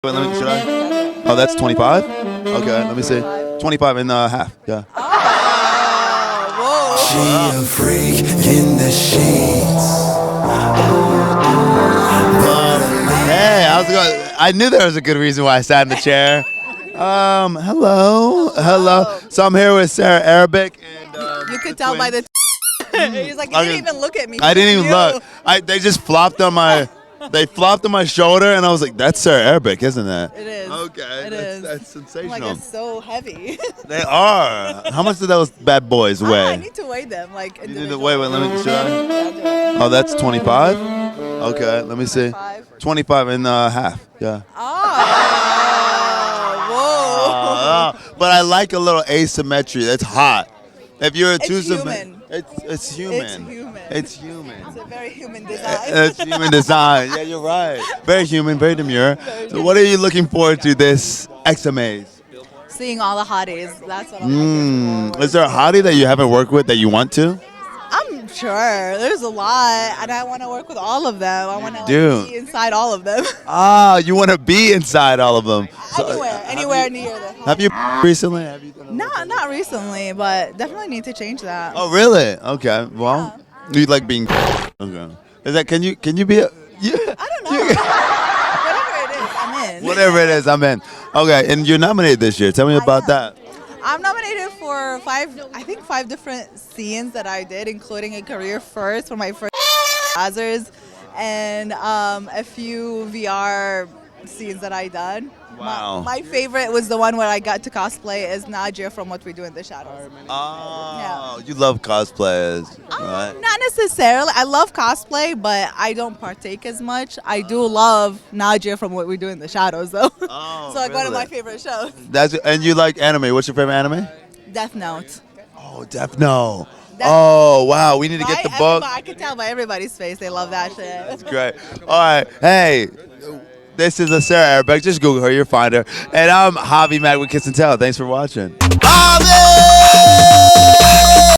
Wait, let me, should I? Oh, that's 25? Okay, let me see. 25 and half, yeah. Whoa. She a freak in the sheets. Hey, how's it going? I knew there was a good reason why I sat in the chair. Hello. So I'm here with Sarah Arabic. And, You could the tell by twins. the. He's like, you didn't even look at me. I didn't even You. look. They just flopped on my. They flopped on my shoulder, and I was like, "That's Sarah Arabic, isn't it?" It is. Okay, It that's, is. that's sensational. Like, it's so heavy. They are. How much do those bad boys I weigh? need to weigh them. Like, You need to individually. wait. Let me. Should I? Yeah, do it. Oh, that's 25. Okay, let me see. 25. 25 and half. Yeah. Oh, whoa. But I like a little asymmetry. That's hot. If you're a It's two human. it's human. It's human. It's human. It's a very human design. It's human design. Yeah, you're right. Very human, very demure. So what are you looking forward to this XMAs? Seeing all the hotties. That's what I'm looking forward Is there a hottie that you haven't worked with that you want to? I'm sure. There's a lot, and I want to work with all of them. I want to do. be inside all of them. Ah, you want to be inside all of them. So, Anywhere near them. have you recently? Have you done Not recently, but definitely need to change that. Oh, really? Okay. Well, you like being. Okay. Is that? Can you be a? Yeah. I don't know. Whatever it is, I'm in. Whatever it is, I'm in. Okay, and you're nominated this year. Tell me about that. I'm nominated for five different scenes that I did, including a career first for my first Brazzers, and a few VR scenes that I done. Wow. My favorite was the one where I got to cosplay as Nadia from What We Do in the Shadows. Oh, you love cosplayers, right? Not necessarily. I love cosplay, but I don't partake as much. I do love Nadia from What We Do in the Shadows, though. Oh, So like one of really? my favorite shows. And you like anime. What's your favorite anime? Death Note. Oh, Death Note. Oh, wow. We need to get Right? the book. I can tell by everybody's face they love that shit. That's great. All right. Hey, this is a Sarah Arabic. Just Google her. You'll find her. And I'm Javi Mac with Kiss and Tell. Thanks for watching. Javi!